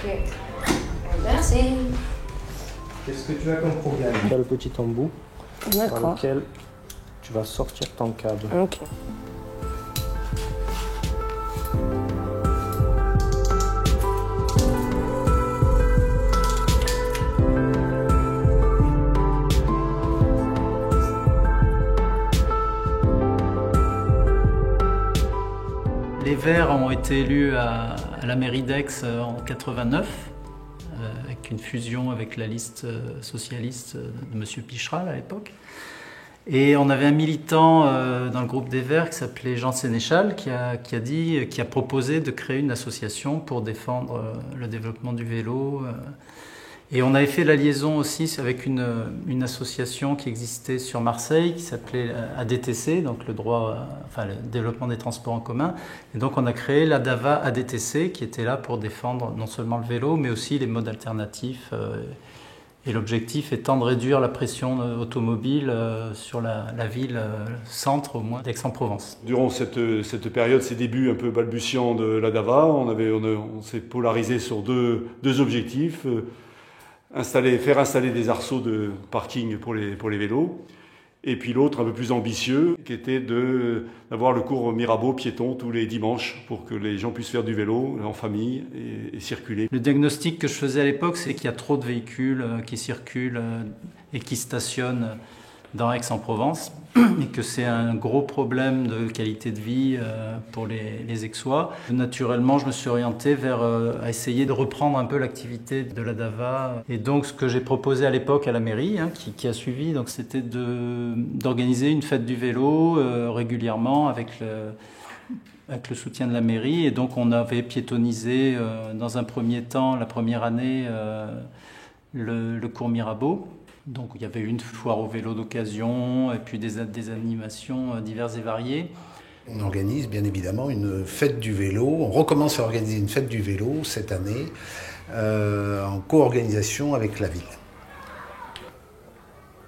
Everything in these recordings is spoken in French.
Ok. Merci. Qu'est-ce que tu as comme problème? Tu as le petit embout dans lequel tu vas sortir ton câble. Ok. Les Verts ont été élus à la mairie d'Aix en 89, avec une fusion avec la liste socialiste de M. Picheral à l'époque. Et on avait un militant dans le groupe des Verts qui s'appelait Jean Sénéchal qui a proposé de créer une association pour défendre le développement du vélo. Et on avait fait la liaison aussi avec une association qui existait sur Marseille qui s'appelait ADTC, donc le développement des transports en commun. Et donc on a créé l'ADAVA ADTC qui était là pour défendre non seulement le vélo mais aussi les modes alternatifs. Et l'objectif étant de réduire la pression automobile sur la ville centre au moins d'Aix-en-Provence. Durant cette période, ces débuts un peu balbutiants de l'ADAVA, on s'est polarisé sur deux objectifs. Faire installer des arceaux de parking pour les vélos, et puis l'autre un peu plus ambitieux qui était d'avoir le cours Mirabeau piéton tous les dimanches pour que les gens puissent faire du vélo en famille et circuler. Le diagnostic que je faisais à l'époque, c'est qu'il y a trop de véhicules qui circulent et qui stationnent dans Aix-en-Provence et que c'est un gros problème de qualité de vie pour les Aixois. Naturellement, je me suis orienté vers à essayer de reprendre un peu l'activité de l'ADAVA. Et donc, ce que j'ai proposé à l'époque à la mairie, qui a suivi, donc, c'était d'organiser une fête du vélo régulièrement avec le soutien de la mairie. Et donc, on avait piétonnisé dans un premier temps, la première année, le cours Mirabeau. Donc il y avait une foire au vélo d'occasion et puis des animations diverses et variées. On organise bien évidemment une fête du vélo. On recommence à organiser une fête du vélo cette année en co-organisation avec la ville.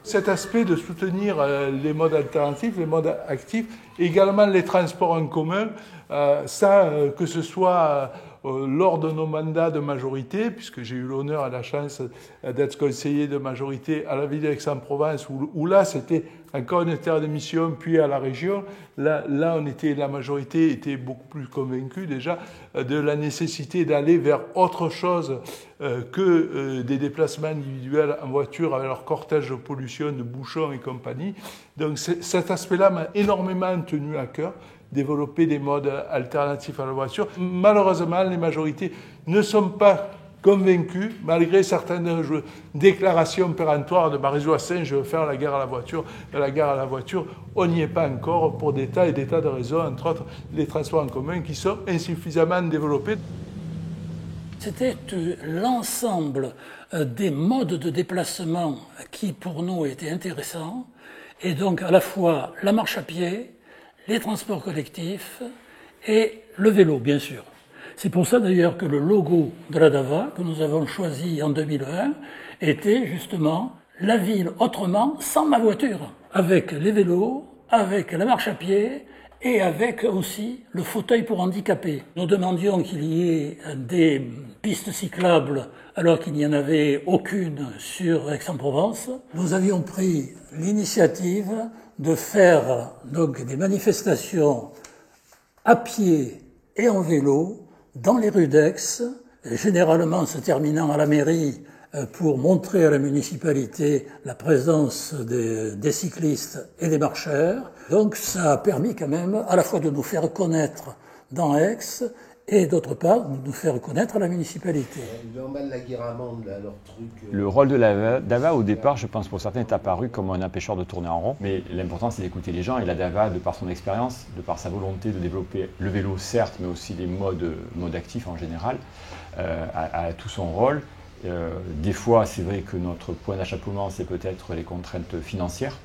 Cet aspect de soutenir les modes alternatifs, les modes actifs, également les transports en commun, que ce soit lors de nos mandats de majorité, puisque j'ai eu l'honneur et la chance d'être conseiller de majorité à la ville d'Aix-en-Provence, où là c'était encore une terre de mission, puis à la région. Là la majorité était beaucoup plus convaincue déjà de la nécessité d'aller vers autre chose que des déplacements individuels en voiture avec leur cortège de pollution, de bouchons et compagnie. Donc cet aspect-là m'a énormément tenu à cœur, développer des modes alternatifs à la voiture. Malheureusement, les majorités ne sont pas convaincues, malgré certaines déclarations péremptoires de Marie-Jo Asselin, je veux faire la gare à la voiture. La gare à la voiture, on n'y est pas encore pour des tas et des tas de raisons, entre autres les transports en commun qui sont insuffisamment développés. C'était l'ensemble des modes de déplacement qui pour nous étaient intéressants, et donc à la fois la marche à pied, les transports collectifs et le vélo, bien sûr. C'est pour ça d'ailleurs que le logo de l'ADAVA, que nous avons choisi en 2020, était justement la ville autrement sans ma voiture, avec les vélos, avec la marche à pied et avec aussi le fauteuil pour handicapés. Nous demandions qu'il y ait des pistes cyclables alors qu'il n'y en avait aucune sur Aix-en-Provence. Nous avions pris l'initiative de faire donc des manifestations à pied et en vélo dans les rues d'Aix, généralement se terminant à la mairie pour montrer à la municipalité la présence des cyclistes et des marcheurs. Donc ça a permis quand même à la fois de nous faire connaître dans Aix et d'autre part de nous faire connaître à la municipalité. Le rôle de la DAVA au départ, je pense pour certains, est apparu comme un empêcheur de tourner en rond, mais l'important c'est d'écouter les gens, et la DAVA, de par son expérience, de par sa volonté de développer le vélo certes, mais aussi les modes actifs en général, a tout son rôle. Des fois, c'est vrai que notre point d'achoppement, c'est peut-être les contraintes financières,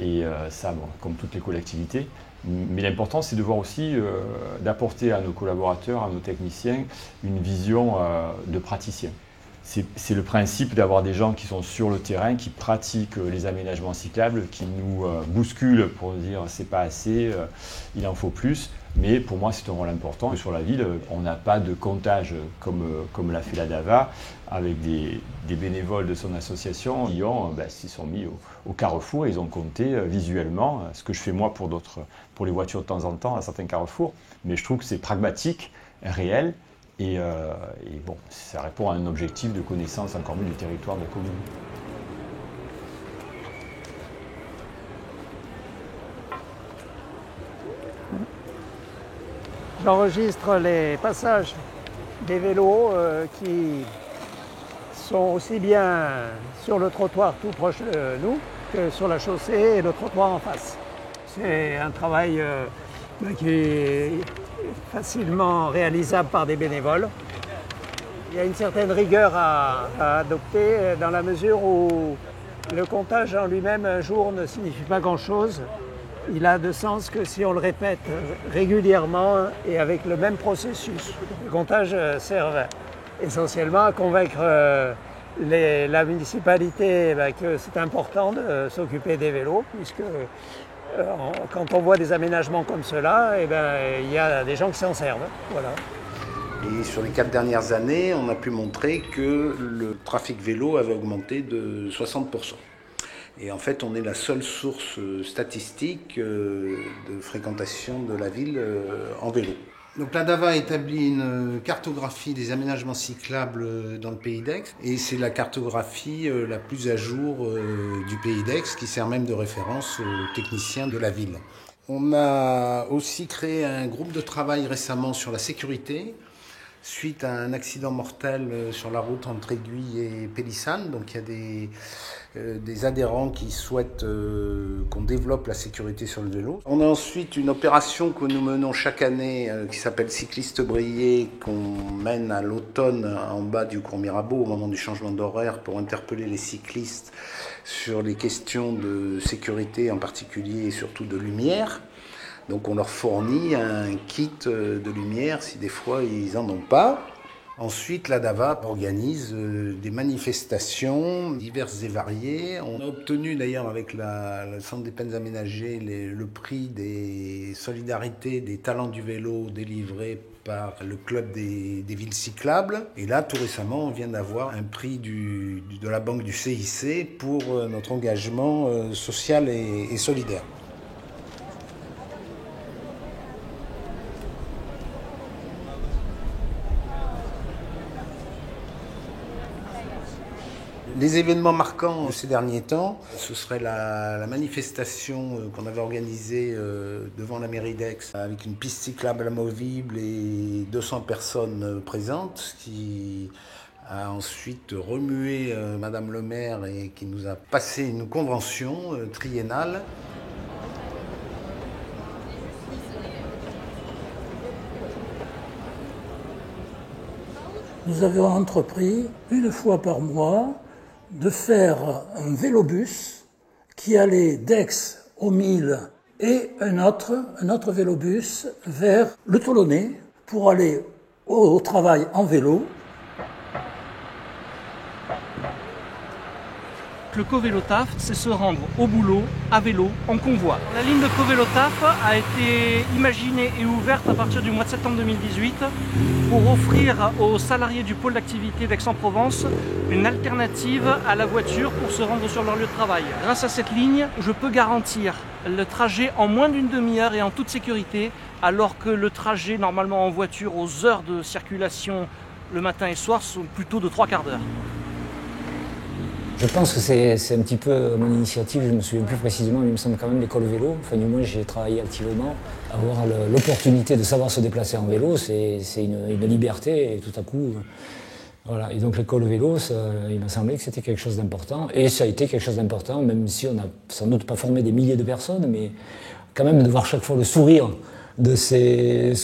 et ça, bon, comme toutes les collectivités. Mais l'important, c'est de voir aussi, d'apporter à nos collaborateurs, à nos techniciens, une vision de praticien. C'est le principe d'avoir des gens qui sont sur le terrain, qui pratiquent les aménagements cyclables, qui nous bousculent pour dire c'est pas assez, il en faut plus, Mais pour moi, c'est un rôle important. Sur la ville, on n'a pas de comptage comme l'a fait la DAVA, avec des bénévoles de son association qui s'y sont mis au carrefour. Ils ont compté visuellement, ce que je fais moi pour les voitures de temps en temps à certains carrefours. Mais je trouve que c'est pragmatique, réel, et bon, ça répond à un objectif de connaissance encore mieux du territoire de la commune. J'enregistre les passages des vélos qui sont aussi bien sur le trottoir tout proche de nous que sur la chaussée et le trottoir en face. C'est un travail qui est facilement réalisable par des bénévoles. Il y a une certaine rigueur à adopter dans la mesure où le comptage en lui-même un jour ne signifie pas grand-chose. Il a de sens que si on le répète régulièrement et avec le même processus. Le comptage sert essentiellement à convaincre la municipalité que c'est important de s'occuper des vélos, puisque quand on voit des aménagements comme cela, il y a des gens qui s'en servent. Voilà. Et sur les 4 dernières années, on a pu montrer que le trafic vélo avait augmenté de 60%. Et en fait, on est la seule source statistique de fréquentation de la ville en vélo. Donc la DAVA a établi une cartographie des aménagements cyclables dans le Pays d'Aix. Et c'est la cartographie la plus à jour du Pays d'Aix, qui sert même de référence aux techniciens de la ville. On a aussi créé un groupe de travail récemment sur la sécurité, suite à un accident mortel sur la route entre Aiguille et Pélissane. Donc il y a des adhérents qui souhaitent qu'on développe la sécurité sur le vélo. On a ensuite une opération que nous menons chaque année qui s'appelle Cyclistes Brillés, qu'on mène à l'automne en bas du cours Mirabeau au moment du changement d'horaire pour interpeller les cyclistes sur les questions de sécurité en particulier et surtout de lumière. Donc on leur fournit un kit de lumière si des fois ils n'en ont pas. Ensuite, la DAVA organise des manifestations diverses et variées. On a obtenu d'ailleurs avec le Centre des peines aménagées le prix des solidarités des talents du vélo délivré par le club des villes cyclables. Et là, tout récemment, on vient d'avoir un prix de la banque du CIC pour notre engagement social et solidaire. Les événements marquants ces derniers temps, ce serait la manifestation qu'on avait organisée devant la mairie d'Aix avec une piste cyclable amovible et 200 personnes présentes, ce qui a ensuite remué Madame le maire et qui nous a passé une convention triennale. Nous avions entrepris une fois par mois de faire un vélobus qui allait d'Aix au Mille et un autre vélobus vers le Toulonnais pour aller au travail en vélo. Le Covélotaf, c'est se rendre au boulot à vélo en convoi. La ligne de Covélotaf a été imaginée et ouverte à partir du mois de septembre 2018 pour offrir aux salariés du pôle d'activité d'Aix-en-Provence une alternative à la voiture pour se rendre sur leur lieu de travail. Grâce à cette ligne, je peux garantir le trajet en moins d'une demi-heure et en toute sécurité, alors que le trajet normalement en voiture aux heures de circulation le matin et soir sont plutôt de 3 quarts d'heure. Je pense que c'est un petit peu mon initiative, je me souviens plus précisément, mais il me semble quand même l'école vélo. Enfin, du moins, j'ai travaillé activement. Avoir l'opportunité de savoir se déplacer en vélo, c'est une liberté, et tout à coup, voilà. Et donc l'école vélo, il m'a semblé que c'était quelque chose d'important. Et ça a été quelque chose d'important, même si on n'a sans doute pas formé des milliers de personnes, mais quand même de voir chaque fois le sourire de ces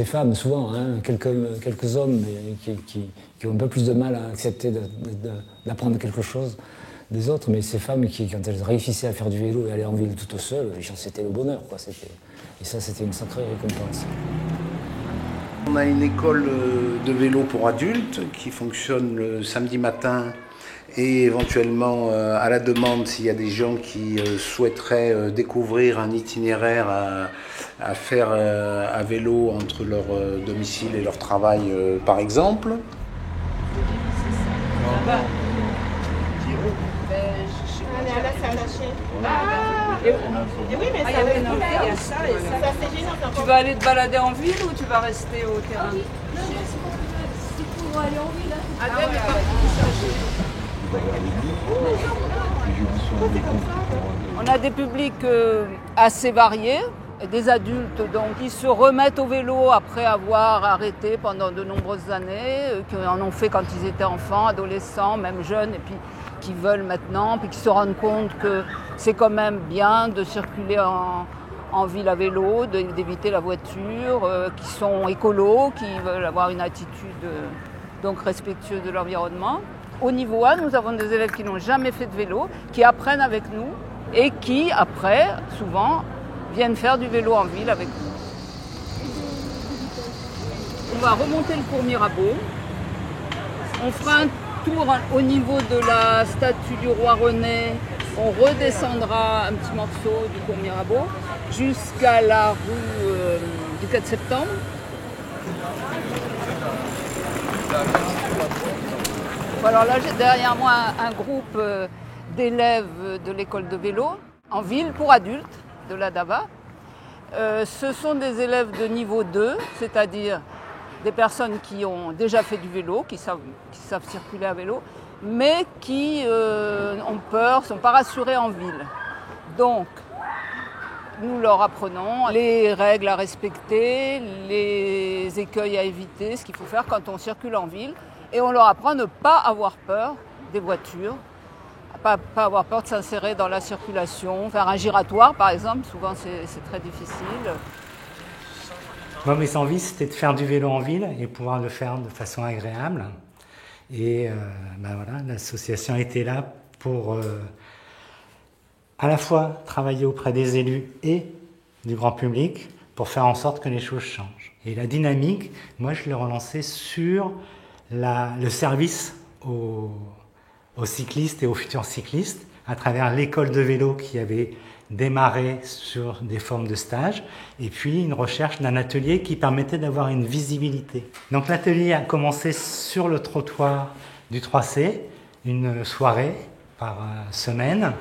femmes, souvent, hein, quelques hommes qui ont un peu plus de mal à accepter d'apprendre quelque chose des autres, mais ces femmes qui, quand elles réussissaient à faire du vélo et aller en ville toutes seules, c'était le bonheur, quoi. Et ça, c'était une sacrée récompense. On a une école de vélo pour adultes qui fonctionne le samedi matin et éventuellement à la demande s'il y a des gens qui souhaiteraient découvrir un itinéraire à faire à vélo entre leur domicile et leur travail par exemple. Oui, mais ça c'est gênant. Tu vas aller te balader en ville ou tu vas rester au terrain? C'est pour aller en ville. On a des publics assez variés, des adultes donc qui se remettent au vélo après avoir arrêté pendant de nombreuses années, qui en ont fait quand ils étaient enfants, adolescents, même jeunes, et puis qui veulent maintenant, puis qui se rendent compte que c'est quand même bien de circuler en ville à vélo, d'éviter la voiture, qui sont écolos, qui veulent avoir une attitude donc respectueuse de l'environnement. Au niveau A, nous avons des élèves qui n'ont jamais fait de vélo, qui apprennent avec nous et qui, après, souvent, viennent faire du vélo en ville avec nous. On va remonter le cours Mirabeau. On fera un tour au niveau de la statue du roi René. On redescendra un petit morceau du cours Mirabeau jusqu'à la rue du 4 septembre. Alors là, j'ai derrière moi un groupe d'élèves de l'école de vélo en ville pour adultes de la DAVA. Ce sont des élèves de niveau 2, c'est-à-dire des personnes qui ont déjà fait du vélo, qui savent circuler à vélo, mais qui ont peur, ne sont pas rassurés en ville. Donc, nous leur apprenons les règles à respecter, les écueils à éviter, ce qu'il faut faire quand on circule en ville. Et on leur apprend à ne pas avoir peur des voitures, à pas avoir peur de s'insérer dans la circulation, faire un giratoire par exemple, souvent c'est très difficile. Moi, mes envies, c'était de faire du vélo en ville et pouvoir le faire de façon agréable. Et voilà, l'association était là pour à la fois travailler auprès des élus et du grand public pour faire en sorte que les choses changent. Et la dynamique, moi, je l'ai relancée sur le service aux cyclistes et aux futurs cyclistes à travers l'école de vélo qui avait démarré sur des formes de stage et puis une recherche d'un atelier qui permettait d'avoir une visibilité. Donc l'atelier a commencé sur le trottoir du 3C, une soirée par semaine.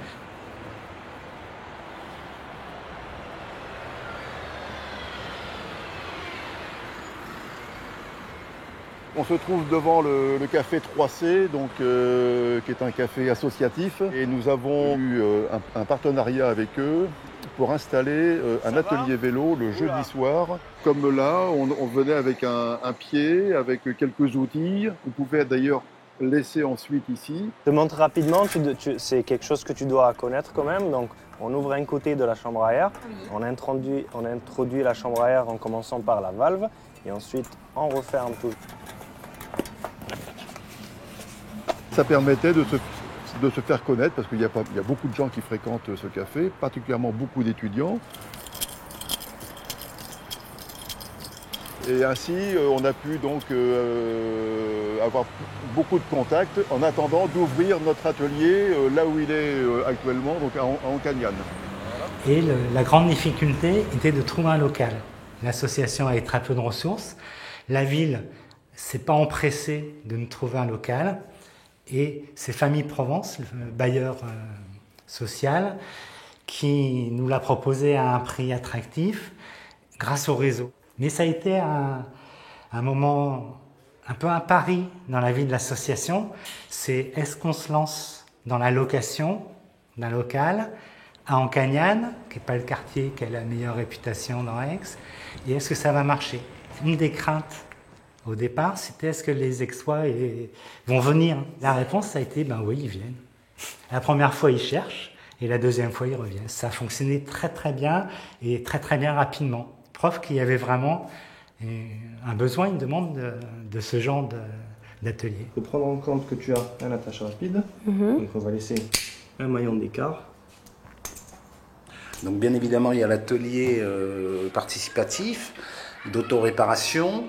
On se trouve devant le café 3C, donc, qui est un café associatif. Et nous avons eu un partenariat avec eux pour installer un atelier vélo le jeudi soir. Comme là, on venait avec un pied, avec quelques outils. Vous pouvez d'ailleurs laisser ensuite ici. Je te montre rapidement, c'est quelque chose que tu dois connaître quand même. Donc, on ouvre un côté de la chambre à air. On introduit la chambre à air en commençant par la valve. Et ensuite, on referme tout. Ça permettait de se faire connaître parce qu'il y a beaucoup de gens qui fréquentent ce café, particulièrement beaucoup d'étudiants. Et ainsi, on a pu donc avoir beaucoup de contacts en attendant d'ouvrir notre atelier là où il est actuellement, donc à Ancagnane. Et la grande difficulté était de trouver un local. L'association avait très peu de ressources. La ville s'est pas empressée de nous trouver un local. Et c'est Famille Provence, le bailleur social, qui nous l'a proposé à un prix attractif grâce au réseau. Mais ça a été un moment, un peu un pari dans la vie de l'association. C'est est-ce qu'on se lance dans la location d'un local à Ancagnane, qui n'est pas le quartier qui a la meilleure réputation dans Aix, et est-ce que ça va marcher? Une des craintes au départ, c'était est-ce que les Aixois vont venir? La réponse, ça a été ben oui, ils viennent. La première fois, ils cherchent et la deuxième fois, ils reviennent. Ça a fonctionné très très bien et très très bien rapidement. Preuve qu'il y avait vraiment un besoin, une demande de ce genre d'atelier. Il faut prendre en compte que tu as un attache rapide, donc on va laisser un maillon d'écart. Donc bien évidemment, il y a l'atelier participatif d'autoréparation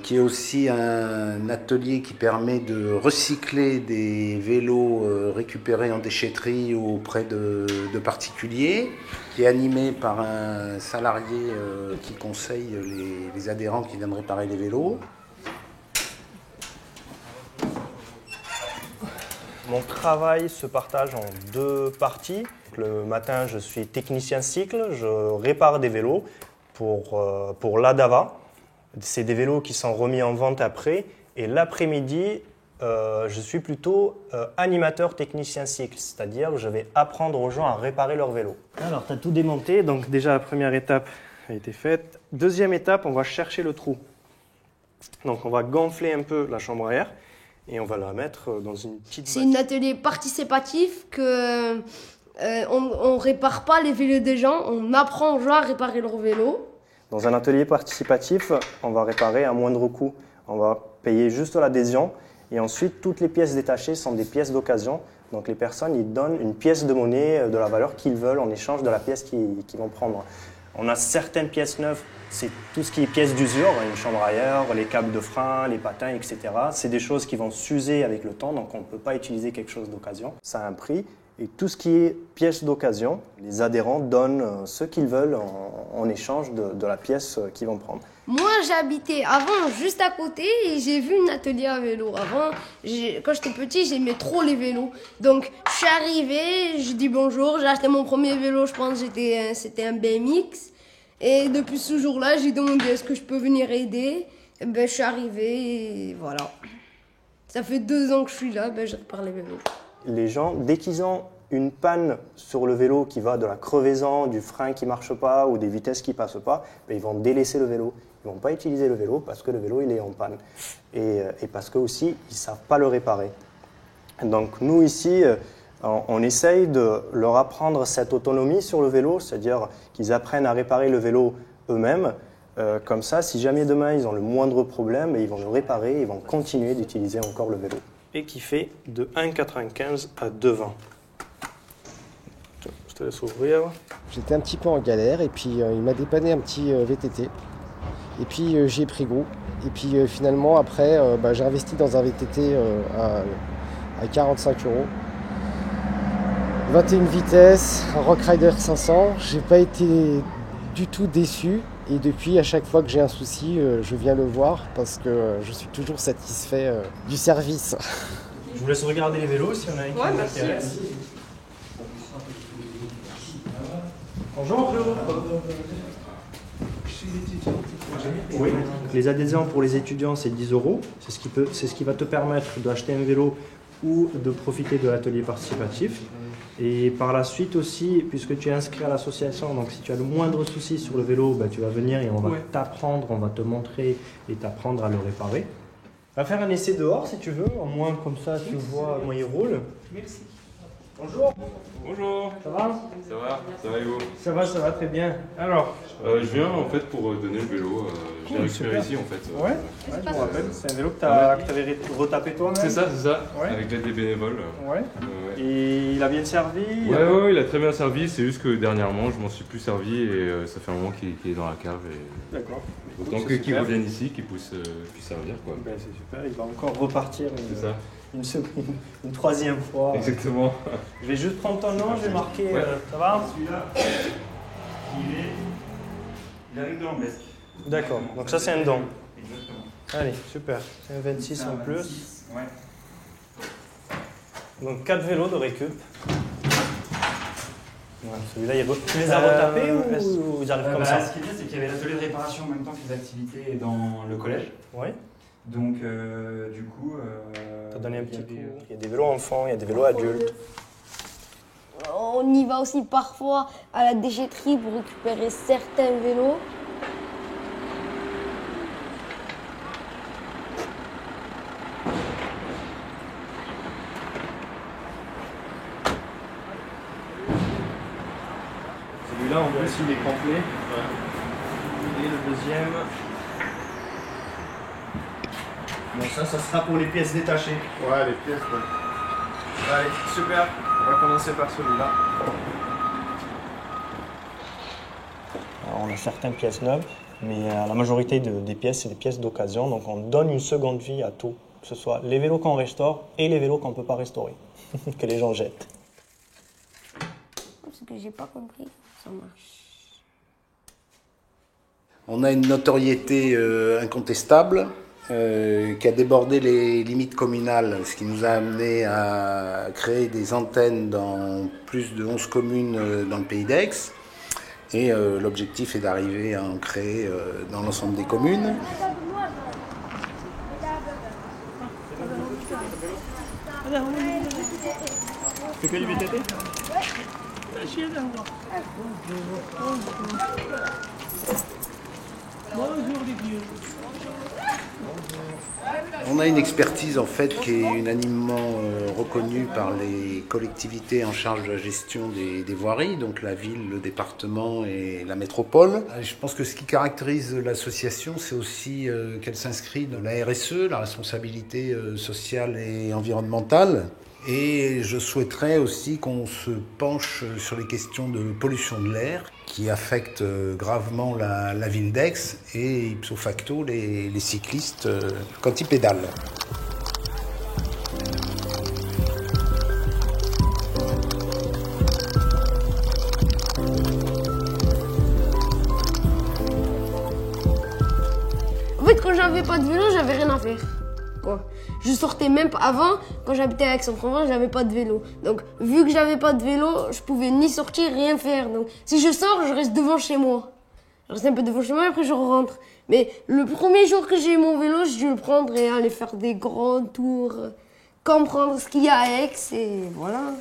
qui est aussi un atelier qui permet de recycler des vélos récupérés en déchetterie ou auprès de particuliers, qui est animé par un salarié qui conseille les adhérents qui viennent réparer les vélos. Mon travail se partage en deux parties. Le matin, je suis technicien cycle, je répare des vélos pour l'ADAVA. C'est des vélos qui sont remis en vente après. Et l'après-midi, je suis plutôt animateur technicien cycle, c'est-à-dire que je vais apprendre aux gens à réparer leur vélo. Alors, tu as tout démonté, donc déjà la première étape a été faite. Deuxième étape, on va chercher le trou. Donc, on va gonfler un peu la chambre à air et on va la mettre dans une petite... C'est un atelier participatif que on répare pas les vélos des gens, on apprend aux gens à réparer leur vélo. Dans un atelier participatif, on va réparer à moindre coût. On va payer juste l'adhésion et ensuite toutes les pièces détachées sont des pièces d'occasion. Donc les personnes ils donnent une pièce de monnaie de la valeur qu'ils veulent en échange de la pièce qu'ils vont prendre. On a certaines pièces neuves, c'est tout ce qui est pièces d'usure, une chambre à air, les câbles de frein, les patins, etc. C'est des choses qui vont s'user avec le temps, donc on ne peut pas utiliser quelque chose d'occasion. Ça a un prix. Et tout ce qui est pièces d'occasion, les adhérents donnent ce qu'ils veulent en échange de la pièce qu'ils vont prendre. Moi, j'habitais avant juste à côté et j'ai vu un atelier à vélo. Avant, quand j'étais petit, j'aimais trop les vélos. Donc, je suis arrivée, je dis bonjour, j'ai acheté mon premier vélo, je pense que c'était un BMX. Et depuis ce jour-là, j'ai demandé est-ce que je peux venir aider. Et ben, je suis arrivée et voilà. Ça fait 2 ans que je suis là, je répare les vélos. Les gens, dès qu'ils ont une panne sur le vélo qui va de la crevaison, du frein qui ne marche pas ou des vitesses qui ne passent pas, ils vont délaisser le vélo. Ils ne vont pas utiliser le vélo parce que le vélo il est en panne. Et parce que aussi, ils ne savent pas le réparer. Donc nous ici, on essaye de leur apprendre cette autonomie sur le vélo, c'est-à-dire qu'ils apprennent à réparer le vélo eux-mêmes. Comme ça, si jamais demain ils ont le moindre problème, ils vont le réparer, ils vont continuer d'utiliser encore le vélo. Et qui fait de 1,95 à 2,20. Je te laisse ouvrir. J'étais un petit peu en galère et puis il m'a dépanné un petit VTT. Et puis j'ai pris goût. Et puis finalement après j'ai investi dans un VTT à 45 €. 21 vitesses, un Rock Rider 500. J'ai pas été du tout déçu. Et depuis, à chaque fois que j'ai un souci, je viens le voir parce que je suis toujours satisfait du service. Je vous laisse regarder les vélos si on a un qui vous intéresse. Bonjour. Oui, les adhésions pour les étudiants, c'est 10 €. C'est ce qui va te permettre d'acheter un vélo ou de profiter de l'atelier participatif. Et par la suite aussi, puisque tu es inscrit à l'association, donc si tu as le moindre souci sur le vélo, tu vas venir et on va t'apprendre, on va te montrer et t'apprendre à le réparer. On va faire un essai dehors si tu veux, au moins comme ça tu vois comment il roule. Merci. Bonjour. Bonjour. Ça va? Ça va et vous? Ça va très bien. Alors je viens en fait pour donner le vélo. Je l'ai récupéré ici en fait. Ouais, je me rappelle. C'est un vélo que tu avais retapé toi-même? C'est ça, ouais. Avec l'aide des bénévoles. Ouais. Et il a bien servi? Ouais, il a très bien servi. C'est juste que dernièrement je m'en suis plus servi et ça fait un moment qu'il est dans la cave. D'accord. Donc qu'il revienne ici, qu'il puisse servir quoi. Ben, c'est super, il va encore repartir une 3e fois. Exactement. Je vais juste prendre ton nom, je vais marquer. Ça va? Celui-là, il arrive de l'Ambesque. D'accord, donc ça c'est un don. Exactement. Allez, super. C'est un 26 en plus. 26, ouais. Donc 4 vélos de récup. Ouais, celui-là, tu les as retapés ou ils arrivent comme ça? Ce qui est bien, c'est qu'il y avait l'atelier de réparation en même temps que les activités dans le collège. Oui. Donc, du coup. Tu as donné un petit coup. Il y a des vélos enfants, il y a des vélos adultes. On y va aussi parfois à la déchetterie pour récupérer certains vélos. Celui-là, en plus, il est complet. Et le deuxième. Bon, ça sera pour les pièces détachées. Ouais, les pièces, ouais. Allez, super. On va commencer par celui-là. Alors, on a certaines pièces neuves. Mais la majorité des pièces, c'est des pièces d'occasion, donc on donne une seconde vie à tout, que ce soit les vélos qu'on restaure et les vélos qu'on ne peut pas restaurer, que les gens jettent. Parce que j'ai pas compris comment ça marche. On a une notoriété incontestable qui a débordé les limites communales, ce qui nous a amené à créer des antennes dans plus de 11 communes dans le pays d'Aix. Et l'objectif est d'arriver à en créer dans l'ensemble des communes. C'est que du VTT ? On a une expertise en fait qui est unanimement reconnue par les collectivités en charge de la gestion des voiries, donc la ville, le département et la métropole. Je pense que ce qui caractérise l'association, c'est aussi qu'elle s'inscrit dans la RSE, la responsabilité sociale et environnementale. Et je souhaiterais aussi qu'on se penche sur les questions de pollution de l'air qui affectent gravement la ville d'Aix et ipso facto les cyclistes quand ils pédalent. En fait, quand j'avais pas de vélo, j'avais rien à faire. Quoi. Je sortais même pas. Avant, quand j'habitais à Aix-en-Provence, j'avais pas de vélo. Donc, vu que j'avais pas de vélo, je pouvais ni sortir, rien faire. Donc, si je sors, je reste devant chez moi. Je reste un peu devant chez moi et après je rentre. Mais le premier jour que j'ai eu mon vélo, j'ai dû le prendre et aller faire des grands tours, comprendre ce qu'il y a à Aix et voilà.